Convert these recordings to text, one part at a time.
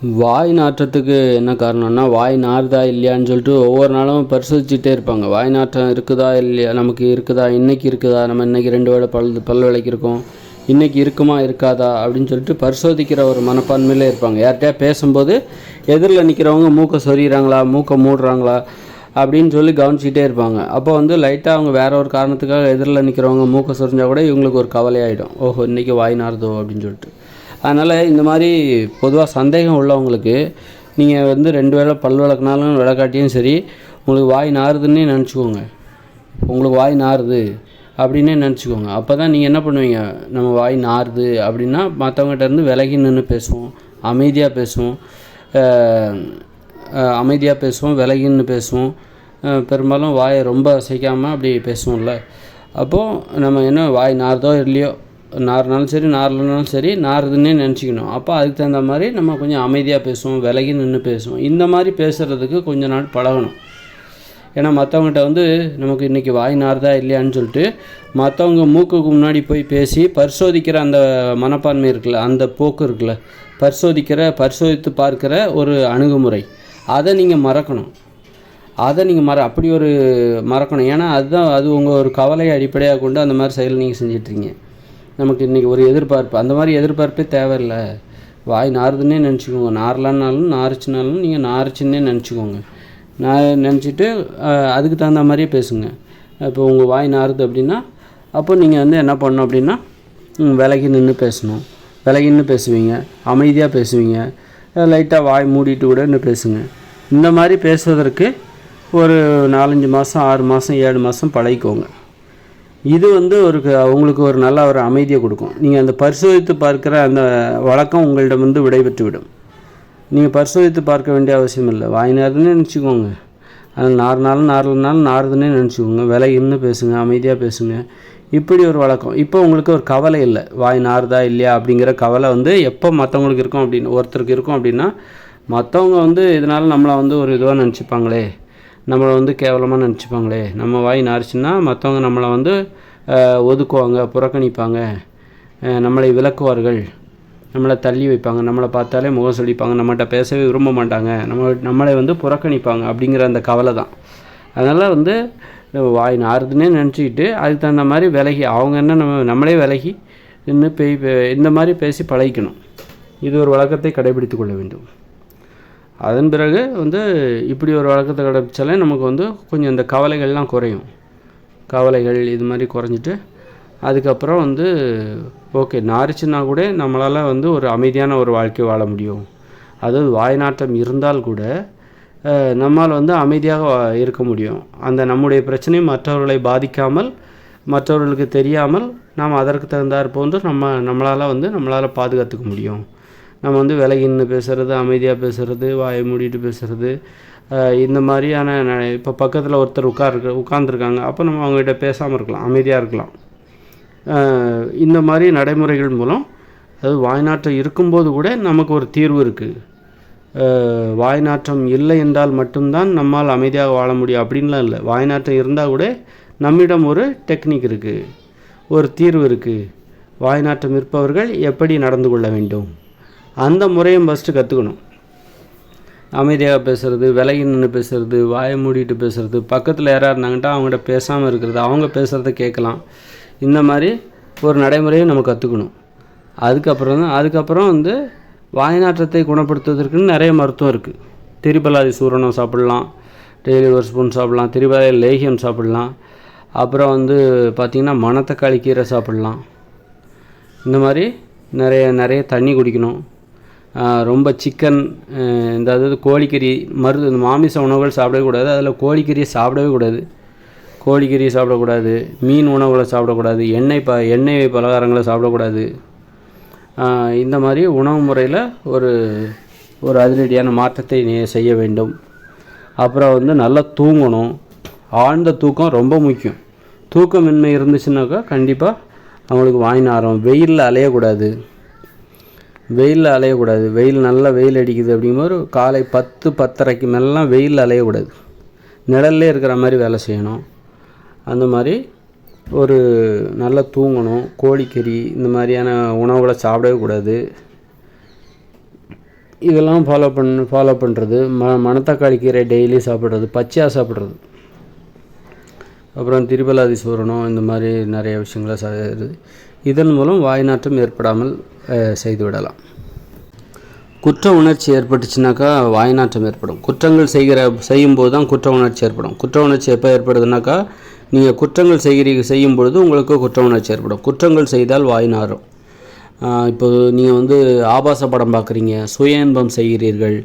வாய் நாற்றத்துக்கு என்ன காரணம்னா, வாய் நாறுதா இல்லையான்னு சொல்லிட்டு ஒவ்வொரு நாளும் பரிசோதிச்சுட்டே இருப்பாங்க. வாய் நாற்றம் இருக்குதா இல்லையா, நமக்கு இருக்குதா, இன்றைக்கி இருக்குதா, நம்ம இன்றைக்கி 2 வேளை பல் விளக்கியிருக்கோம், இன்றைக்கி இருக்குமா இருக்காதா அப்படின்னு சொல்லிட்டு பரிசோதிக்கிற ஒரு மனப்பான்மையிலே இருப்பாங்க. யார்கிட்டயா பேசும்போது எதிரில் நிற்கிறவங்க மூக்கை சொறிகிறாங்களா, மூக்கை மூடுறாங்களா அப்படின்னு சொல்லி கவனிச்சிக்கிட்டே இருப்பாங்க. அப்போ லைட்டாக அவங்க வேற ஒரு காரணத்துக்காக எதிரில் நிற்கிறவங்க மூக்கை சொரிஞ்சால் கூட இவங்களுக்கு ஒரு கவலையாயிடும். ஓஹோ, இன்றைக்கி வாய் நாறுதோ அப்படின்னு சொல்லிட்டு. அதனால் இந்த மாதிரி பொதுவாக சந்தேகம் உள்ளவங்களுக்கு நீங்கள் 2 வேளை பல் விளக்குனாலும் விளக்காட்டியும் சரி, உங்களுக்கு வாய் நாறுதுன்னே நினச்சிக்கோங்க. உங்களுக்கு வாய் நாறுது அப்படின்னே நினச்சிக்கோங்க. அப்போ தான் நீங்கள் என்ன பண்ணுவீங்க, நம்ம வாய் நாறுது அப்படின்னா மற்றவங்ககிட்டருந்து விலகி நின்று பேசுவோம், அமைதியாக பேசுவோம், விலகி நின்று பேசுவோம். பெரும்பாலும் வாயை ரொம்ப அசைக்காமல் அப்படி பேசுவோம்ல. அப்போது நம்ம என்ன வாய் நாறுதோ இல்லையோ, நாறுனாலும் சரி நாரலனாலும் சரி நாறுதுன்னே நினச்சிக்கணும். அப்போ அதுக்கு தகுந்த மாதிரி நம்ம கொஞ்சம் அமைதியாக பேசுவோம், விலகி நின்று பேசுவோம். இந்த மாதிரி பேசுகிறதுக்கு கொஞ்ச நாள் பழகணும். ஏன்னா மற்றவங்ககிட்ட நமக்கு இன்றைக்கி வாய் நாறுதா இல்லையான்னு சொல்லிட்டு மற்றவங்க மூக்குக்கு முன்னாடி போய் பேசி பரிசோதிக்கிற அந்த மனப்பான்மை இருக்குல்ல, அந்த போக்கு இருக்குல்ல, பரிசோதித்து பார்க்குற ஒரு அணுகுமுறை, அதை நீங்கள் மறக்கணும். அப்படி ஒரு மறக்கணும். ஏன்னா அது உங்கள் ஒரு கவலையை அடிப்படையாக கொண்டு அந்த மாதிரி செயல் நீங்கள் செஞ்சிட்ருக்கீங்க. நமக்கு இன்றைக்கி ஒரு எதிர்பார்ப்பு, அந்த மாதிரி எதிர்பார்ப்பே தேவையில்லை. வாய் நாறுதுன்னே நினச்சிக்கோங்க. நாரலான்னாலும் நாரிச்சினாலும் நீங்கள் நாரிச்சின்னே நினச்சிக்கோங்க. நினச்சிட்டு அதுக்கு தகுந்த மாதிரியே பேசுங்க. இப்போ உங்கள் வாய் நாறுது அப்படின்னா அப்போ நீங்கள் என்ன பண்ணணும் அப்படின்னா, விலகி நின்று பேசணும். விலகி நின்று பேசுவீங்க, அமைதியாக பேசுவீங்க, லைட்டாக வாய் மூடிட்டு கூட இன்னும் பேசுங்க. இந்த மாதிரி பேசுவதற்கு ஒரு 4-5 மாதம் 6 மாதம் 7 மாதம் பழகிக்கோங்க. இது உங்களுக்கு ஒரு நல்ல ஒரு அமைதியை கொடுக்கும். நீங்கள் அந்த பரிசோதித்து பார்க்குற அந்த வழக்கம் உங்களிடம் விடைபெற்று விடும். நீங்கள் பரிசோதித்து பார்க்க வேண்டிய அவசியம் இல்லை. வாய் நாறுதுன்னு நினச்சிக்கோங்க. அதில் நாரலனாலும் நாறுதுன்னே நினச்சிக்கோங்க. விலகின்னு பேசுங்க, அமைதியாக பேசுங்க. இப்படி ஒரு வழக்கம். இப்போ உங்களுக்கு ஒரு கவலை இல்லை, வாய் நாறுதா இல்லையா அப்படிங்கிற கவலை எப்போ மற்றவங்களுக்கு இருக்கும் அப்படின்னு, ஒருத்தருக்கு இருக்கும் அப்படின்னா, மற்றவங்க இதனால் நம்மளை ஒரு இதுவாக நினச்சிப்பாங்களே, நம்மளை கேவலமாக நினச்சிப்பாங்களே, நம்ம வாய் நாரிச்சுன்னா மற்றவங்க நம்மளை ஒதுக்குவாங்க, புறக்கணிப்பாங்க, நம்மளை விலக்குவார்கள், நம்மளை தள்ளி வைப்பாங்க, நம்மளை பார்த்தாலே முகம் சொல்லிப்பாங்க, நம்மகிட்ட பேசவே விரும்ப மாட்டாங்க, நம்மளை புறக்கணிப்பாங்க அப்படிங்கிற அந்த கவலை தான். அதனால் வாய் நாறுதுன்னே நினச்சிக்கிட்டு அதுக்கு தகுந்த மாதிரி விலகி, அவங்க நம்மளே விலகி நின்று இந்த மாதிரி பேசி பழகிக்கணும். இது ஒரு வழக்கத்தை கடைபிடித்து கொள்ள வேண்டும். அதன் பிறகு இப்படி ஒரு வழக்கத்தை கடைபிடிச்சாலே நமக்கு கொஞ்சம் இந்த கவலைகள்லாம் குறையும். கவலைகள் இது மாதிரி குறைஞ்சிட்டு அதுக்கப்புறம் ஓகே, நாரிச்சுன்னா கூட நம்மளால் ஒரு அமைதியான ஒரு வாழ்க்கை வாழ முடியும். அதாவது வாய் நாற்றம் இருந்தால் கூட நம்மால் அமைதியாக இருக்க முடியும். அந்த நம்முடைய பிரச்சனை மற்றவர்களை பாதிக்காமல், மற்றவர்களுக்கு தெரியாமல் நாம் அதற்கு தகுந்தாற் போன்று நம்மளால் பாதுகாத்துக்க முடியும். நம்ம விலகி நின்று பேசுகிறது, அமைதியாக பேசுகிறது, வாயை மூடிட்டு பேசுகிறது, இந்த மாதிரியான இப்போ பக்கத்தில் ஒருத்தர் உட்கார்ந்துருக்காங்க, அப்போ நம்ம அவங்ககிட்ட பேசாமல் இருக்கலாம், அமைதியாக இருக்கலாம். இந்த மாதிரி நடைமுறைகள் மூலம், அதாவது வாய் நாற்றம் இருக்கும்போது கூட நமக்கு ஒரு தீர்வு இருக்குது. வாய் நாற்றம் இல்லை என்றால் மட்டும்தான் நம்மால் அமைதியாக வாழ முடியும் அப்படின்லாம் இல்லை. வாய் நாற்றம் இருந்தால் கூட நம்மிடம் ஒரு டெக்னிக் இருக்குது, ஒரு தீர்வு இருக்குது. வாய் நாற்றம் இருப்பவர்கள் எப்படி நடந்து கொள்ள வேண்டும், அந்த முறையும் ஃபஸ்ட்டு கற்றுக்கணும். அமைதியாக பேசுகிறது, விலகி நின்று பேசுகிறது, வாயை மூடிட்டு பேசுகிறது, பக்கத்தில் யாராக இருந்தாங்கட்டா அவங்கள்ட்ட பேசாமல் இருக்கிறது, அவங்க பேசுகிறத கேட்கலாம். இந்த மாதிரி ஒரு நடைமுறையை நம்ம கற்றுக்கணும். அதுக்கப்புறம் வாய் நாற்றத்தை குணப்படுத்துவதற்குன்னு நிறைய மருத்துவம் இருக்குது. திரிபலாதி சூரணம் சாப்பிட்லாம், டெய்லி ஒரு ஸ்பூன் சாப்பிட்லாம், திரிபலாதி லேகியம் சாப்பிட்லாம், அப்புறம் பார்த்திங்கன்னா மணத்தக்காளி கீரை சாப்பிட்லாம். இந்த மாதிரி நிறைய தண்ணி குடிக்கணும். ரொம்ப சிக்கன், அதாவது கோழிக்கறி, மாமிச உணவுகள் சாப்பிடவே கூடாது. அதில் கோழிக்கறியை சாப்பிடவே கூடாது. கோழிக்கறியை சாப்பிடக்கூடாது, மீன் உணவுகளை சாப்பிடக்கூடாது, எண்ணெய் பலகாரங்களை சாப்பிடக்கூடாது. இந்த மாதிரி உணவு முறையில் ஒரு அதிரடியான மாற்றத்தை செய்ய வேண்டும். அப்புறம் நல்லா தூங்கணும். ஆழ்ந்த தூக்கம் ரொம்ப முக்கியம். தூக்கமின்மை இருந்துச்சுன்னாக்கா கண்டிப்பாக அவங்களுக்கு வாய் நாறும். வெயிலில் அலையக்கூடாது. நல்ல வெயில் அடிக்குது அப்படிங்கும்போது காலை 10-10:30 மேலாம் வெயிலில் அலையக்கூடாது. நிழல்லே இருக்கிற மாதிரி வேலை செய்யணும். அந்த மாதிரி நல்லா தூங்கணும். கோழிக்கறி இந்த மாதிரியான உணவுகளை சாப்பிடவே கூடாது. இதெல்லாம் ஃபாலோ பண்ணுறது. மணத்தக்காளி கீரை டெய்லி சாப்பிட்றது, பச்சையாக சாப்பிட்றது, அப்புறம் திரிபலாதி சூரணம், இந்த மாதிரி நிறைய விஷயங்களை செய்கிறது. இதன் மூலம் வாய் நாற்றம் ஏற்படாமல் செய்துவிடலாம். குற்ற உணர்ச்சி ஏற்பட்டுச்சுனாக்கா வாய் நாற்றம் ஏற்படும். குற்றங்கள் செய்யும்போது தான் குற்ற உணர்ச்சி ஏற்படும். குற்ற உணர்ச்சி எப்போ ஏற்படுதுனாக்கா நீங்கள் குற்றங்கள் செய்யும் பொழுது உங்களுக்கு குற்ற உணர்ச்சி ஏற்படும். குற்றங்கள் செய்தால் வாய் நாறும். இப்போ நீங்கள் ஆபாச படம் பார்க்குறீங்க, சுய இன்பம் செய்கிறீர்கள்,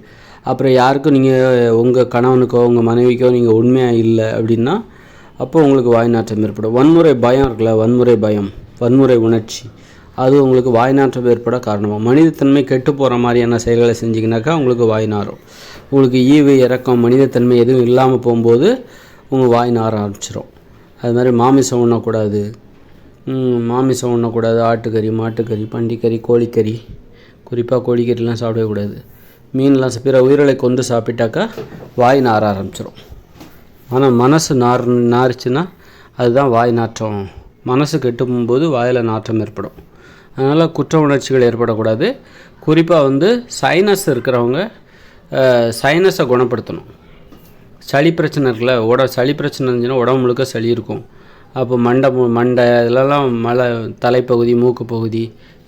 அப்புறம் யாருக்கும் நீங்கள் உங்கள் கணவனுக்கோ உங்கள் மனைவிக்கோ நீங்கள் உண்மையாக இல்லை அப்படின்னா அப்போ உங்களுக்கு வாய் நாற்றம் ஏற்படும். வன்முறை பயம் இருக்குல்ல, வன்முறை உணர்ச்சி, அது உங்களுக்கு வாய் நாற்றம் ஏற்பட காரணமாகும். மனிதத்தன்மை கெட்டு போகிற மாதிரியான செயல்களை செஞ்சிங்கனாக்கா உங்களுக்கு வாய் நாறும். உங்களுக்கு ஈவு இறக்கம் மனிதத்தன்மை எதுவும் இல்லாமல் போகும்போது உங்கள் வாய் நார ஆரம்பிச்சிடும். அது மாதிரி மாமிசம் உண்ணக்கூடாது. ஆட்டுக்கறி, மாட்டுக்கறி, பண்டிக்கறி, கோழிக்கறி, குறிப்பாக கோழிக்கறிலாம் சாப்பிடக்கூடாது. மீன்லாம் பிற உயிர்களை கொண்டு சாப்பிட்டாக்கா வாய் நார ஆரம்பிச்சிடும். ஆனால் மனசு நாரிச்சுன்னா அதுதான் வாய் நாற்றம். மனசு கெட்டு போகும்போது வாயில் நாற்றம் ஏற்படும். அதனால் குற்ற உணர்ச்சிகள் ஏற்படக்கூடாது. குறிப்பாக சைனஸ் இருக்கிறவங்க சைனஸை குணப்படுத்தணும். சளி பிரச்சனை இருக்குல்ல, சளி பிரச்சனை இருந்துச்சுன்னா உடம்பு முழுக்க சளி இருக்கும். அப்போ மண்டை இதெல்லாம் தலைப்பகுதி, மூக்கு பகுதி,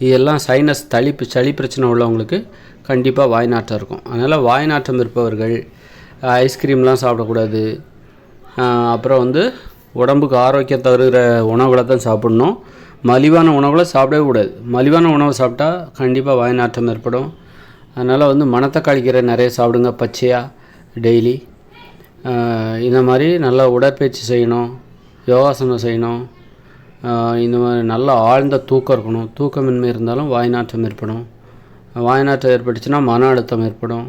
இதெல்லாம் சைனஸ் சளி பிரச்சனை உள்ளவங்களுக்கு கண்டிப்பாக வாய் நாற்றம் இருக்கும். அதனால் வாய் நாற்றம் இருப்பவர்கள் ஐஸ்கிரீம்லாம் சாப்பிடக்கூடாது. அப்புறம் உடம்புக்கு ஆரோக்கியம் தருகிற உணவுகளை தான் சாப்பிட்ணும். மலிவான உணவுகளை சாப்பிடவே கூடாது. மலிவான உணவை சாப்பிட்டா கண்டிப்பாக வாய் நாற்றம் ஏற்படும். அதனால் மணத்தக்காளி கீரை நிறைய சாப்பிடுங்க, பச்சையாக டெய்லி. இந்த மாதிரி நல்லா உடற்பயிற்சி செய்யணும், யோகாசனம் செய்யணும். இந்த மாதிரி நல்லா ஆழ்ந்த தூக்கம் இருக்கணும். தூக்கமின்மை இருந்தாலும் வாய் நாற்றம் ஏற்படும். வாய் நாற்றம் ஏற்பட்டுச்சுன்னா மன அழுத்தம் ஏற்படும்.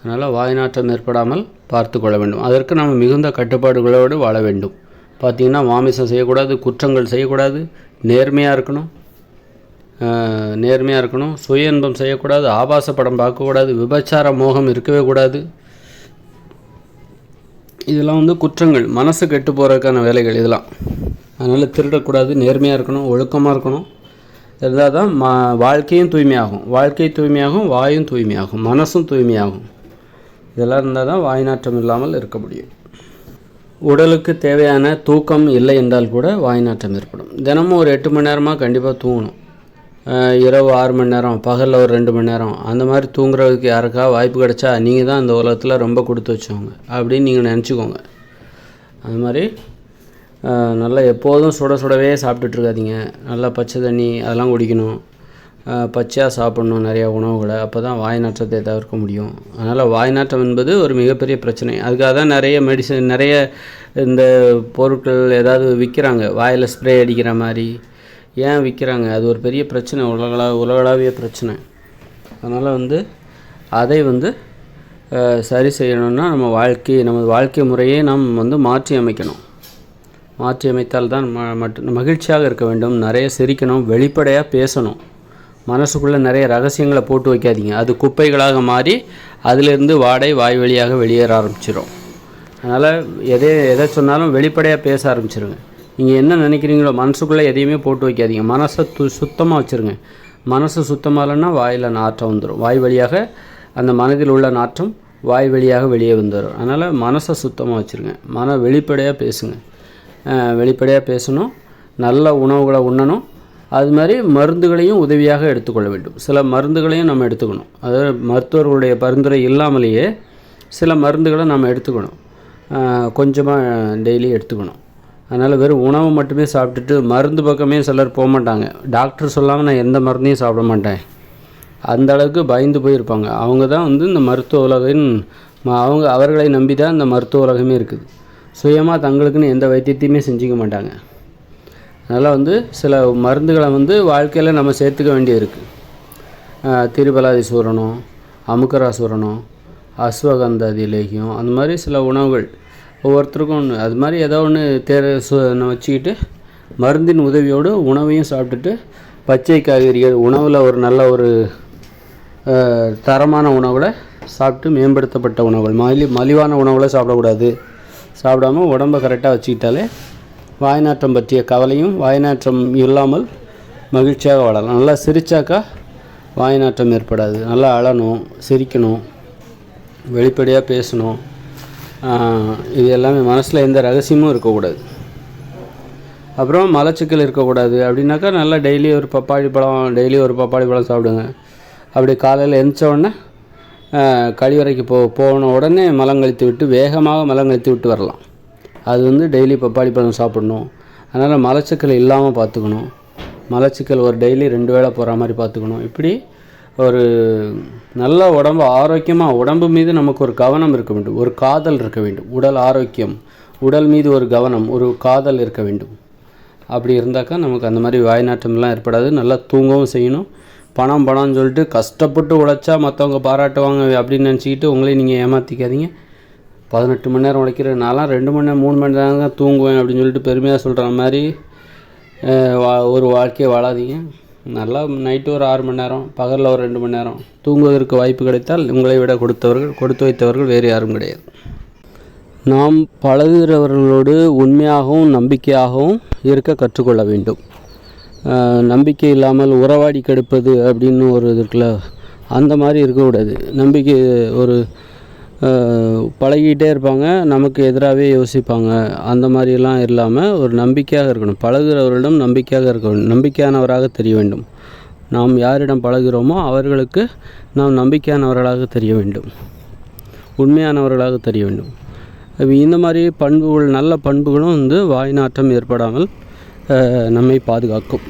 அதனால் வாய் நாற்றம் ஏற்படாமல் பார்த்து கொள்ள வேண்டும். அதற்கு நம்ம மிகுந்த கட்டுப்பாடுகளோடு வாழ வேண்டும். பார்த்திங்கன்னா மாமிசம் செய்யக்கூடாது, குற்றங்கள் செய்யக்கூடாது, நேர்மையாக இருக்கணும், சுய இன்பம் செய்யக்கூடாது, ஆபாச படம் பார்க்கக்கூடாது, விபச்சார மோகம் இருக்கவே கூடாது. இதெல்லாம் குற்றங்கள், மனசு கெட்டு போகிறதுக்கான வேலைகள் இதெல்லாம். அதனால் திருடக்கூடாது, நேர்மையாக இருக்கணும், ஒழுக்கமாக இருக்கணும். இருந்தால் தான் வாழ்க்கையும் தூய்மையாகும். வாழ்க்கை தூய்மையாகும், வாயும் தூய்மையாகும், மனசும் தூய்மையாகும். இதெல்லாம் இருந்தால் தான் வாய் நாற்றம் இல்லாமல் இருக்க முடியும். உடலுக்கு தேவையான தூக்கம் இல்லை என்றால் கூட வாய் நாற்றம் ஏற்படும். தினமும் ஒரு 8 மணி நேரமாக கண்டிப்பாக தூங்கணும். இரவு 6 மணி நேரம், பகலில் ஒரு 2 மணி நேரம், அந்த மாதிரி தூங்குறதுக்கு யாருக்கா வாய்ப்பு கிடைச்சா நீங்கள் தான் இந்த உலகத்தில் ரொம்ப கொடுத்து வச்சவங்க அப்படின்னு நீங்கள் நினச்சிக்கோங்க. அது மாதிரி நல்லா எப்போதும் சுடவே சாப்பிட்டுட்ருக்காதீங்க. நல்லா பச்சை தண்ணி அதெல்லாம் குடிக்கணும். பச்சையாக சாப்பிட்ணும் நிறையா உணவுகளை. அப்போ தான் வாய் நாற்றத்தை தவிர்க்க முடியும். அதனால் வாய் நாற்றம் என்பது ஒரு மிகப்பெரிய பிரச்சனை. அதுக்காக தான் நிறைய மெடிசன், நிறைய இந்த பொருட்கள் ஏதாவது விற்கிறாங்க, வாயில் ஸ்ப்ரே அடிக்கிற மாதிரி. ஏன் விற்கிறாங்க? அது ஒரு பெரிய பிரச்சனை, உலகளாவிய பிரச்சனை. அதனால் அதை சரி செய்யணும்னா நமது வாழ்க்கை முறையை நாம் மாற்றி அமைக்கணும். மாற்றி அமைத்தால் தான் மகிழ்ச்சியாக இருக்க வேண்டும். நிறைய சிரிக்கணும், வெளிப்படையாக பேசணும். மனசுக்குள்ளே நிறைய ரகசியங்களை போட்டு வைக்காதீங்க. அது குப்பைகளாக மாறி அதிலிருந்து வாடை வாய் வழியாக வெளியேற ஆரம்பிச்சிடும். அதனால் எதை சொன்னாலும் வெளிப்படையாக பேச ஆரம்பிச்சிருங்க. நீங்கள் என்ன நினைக்கிறீங்களோ மனசுக்குள்ளே எதையுமே போட்டு வைக்காதீங்க. மனசை சுத்தமாக வச்சுருங்க. மனசு சுத்தமாக இல்லைன்னா வாயில் நாற்றம் வந்துடும். வாய் வழியாக அந்த மனதில் உள்ள நாற்றம் வாய் வழியாக வெளியே வந்துடும். அதனால் மனசை சுத்தமாக வச்சுருங்க. வெளிப்படையாக பேசுங்க. வெளிப்படையாக பேசணும். நல்ல உணவுகளை உண்ணணும். அது மாதிரி மருந்துகளையும் உதவியாக எடுத்துக்கொள்ள வேண்டும். சில மருந்துகளையும் நம்ம எடுத்துக்கணும். அதாவது மருத்துவர்களுடைய பரிந்துரை இல்லாமலேயே சில மருந்துகளை நம்ம எடுத்துக்கணும். கொஞ்சமாக டெய்லி எடுத்துக்கணும். அதனால் வெறும் உணவு மட்டுமே சாப்பிட்டுட்டு மருந்து பக்கமே சிலர் போக மாட்டாங்க. டாக்டர் சொல்லாமல் நான் எந்த மருந்தையும் சாப்பிட மாட்டேன், அந்த அளவுக்கு பயந்து போயிருப்பாங்க. அவங்க தான் இந்த மருத்துவ உலகின் அவர்களை நம்பி தான் இந்த மருத்துவ உலகமே இருக்குது. சுயமாக தங்களுக்குன்னு எந்த வைத்தியத்தையுமே செஞ்சுக்க மாட்டாங்க. அதனால் சில மருந்துகளை வாழ்க்கையில் நம்ம சேர்த்துக்க வேண்டியிருக்கு. திரிபலாதி சூரணம், அமுக்கரா சூரணம், அஸ்வகந்தாதி லேகியம், அந்த மாதிரி சில உணவுகள் ஒவ்வொருத்தருக்கும் ஒன்று. அது மாதிரி ஏதோ ஒன்று வச்சுக்கிட்டு மருந்தின் உதவியோடு உணவையும் சாப்பிட்டுட்டு பச்சை காய்கறிகள் உணவில் ஒரு நல்ல ஒரு தரமான உணவுகளை சாப்பிட்டு மேம்படுத்தப்பட்ட உணவுகள், மலிவான உணவுகளை சாப்பிடக்கூடாது. சாப்பிடாமல் உடம்பை கரெக்டாக வச்சுக்கிட்டாலே வாய்நாற்றம் பற்றிய கவலையும் வாய்நாற்றம் இல்லாமல் மகிழ்ச்சியாக வாழலாம். நல்லா சிரித்தாக்கா வாய் நாற்றம் ஏற்படாது. நல்லா அழணும், சிரிக்கணும், வெளிப்படையாக பேசணும். இது எல்லாமே மனசில் எந்த ரகசியமும் இருக்கக்கூடாது. அப்புறம் மலச்சிக்கல் இருக்கக்கூடாது. அப்படின்னாக்கா நல்லா டெய்லி ஒரு பப்பாளி பழம் சாப்பிடுங்க. அப்படி காலையில் எழுந்திரிச்ச உடனே கழிவறைக்கு போன உடனே மலங்கழித்து விட்டு வேகமாக மலங்கழித்து விட்டு வரலாம். அது டெய்லி பப்பாளி பழம் சாப்பிடணும். அதனால் மலச்சிக்கல் இல்லாமல் பார்த்துக்கணும். மலச்சிக்கல் ஒரு டெய்லி 2 வேளை போகிற மாதிரி பார்த்துக்கணும். இப்படி ஒரு நல்ல உடம்பு ஆரோக்கியமாக, உடம்பு மீது நமக்கு ஒரு கவனம் இருக்க வேண்டும், ஒரு காதல் இருக்க வேண்டும். உடல் ஆரோக்கியம், உடல் மீது ஒரு கவனம், ஒரு காதல் இருக்க வேண்டும். அப்படி இருந்தாக்கா நமக்கு அந்த மாதிரி வாய் நாற்றம்லாம் ஏற்படாது. நல்லா தூங்கவும் செய்யணும். பணம்னு சொல்லிட்டு கஷ்டப்பட்டு உழைச்சா மற்றவங்க பாராட்டுவாங்க அப்படின்னு நினச்சிக்கிட்டு உங்களையும் நீங்கள் ஏமாற்றிக்காதீங்க. 18 மணி நேரம் உழைக்கிற நான்லாம் 2 மணி நேரம் 3 மணி நேரம் தான் தூங்குவேன் அப்படின்னு சொல்லிட்டு பெருமையாக சொல்கிற மாதிரி ஒரு வாழ்க்கையை வாழாதீங்க. நல்லா நைட்டு ஒரு 6 மணி நேரம், பகலில் ஒரு 2 மணி நேரம் தூங்குவதற்கு வாய்ப்பு கிடைத்தால் உங்களை விட கொடுத்து வைத்தவர்கள் வேறு யாரும் கிடையாது. நாம் பழகுகிறவர்களோடு உண்மையாகவும் நம்பிக்கையாகவும் இருக்க கற்றுக்கொள்ள வேண்டும். நம்பிக்கை இல்லாமல் உறவாடி கெடுப்பது அப்படின்னு ஒரு இது இருக்குல்ல, அந்த மாதிரி இருக்கக்கூடாது. நம்பிக்கை ஒரு பழகிட்டே இருப்பாங்க, நமக்கு எதிராகவே யோசிப்பாங்க. அந்த மாதிரிலாம் இல்லாமல் ஒரு நம்பிக்கையாக இருக்கணும். பழகுகிறவர்களிடம் நம்பிக்கையாக இருக்க வேண்டும், நம்பிக்கையானவராக தெரிய வேண்டும். நாம் யாரிடம் பழகுகிறோமோ அவர்களுக்கு நாம் நம்பிக்கையானவர்களாக தெரிய வேண்டும், உண்மையானவர்களாக தெரிய வேண்டும். இந்த மாதிரி பண்புகள், நல்ல பண்புகளும் வாய் நாற்றம் ஏற்படாமல் நம்மை பாதுகாக்கும்.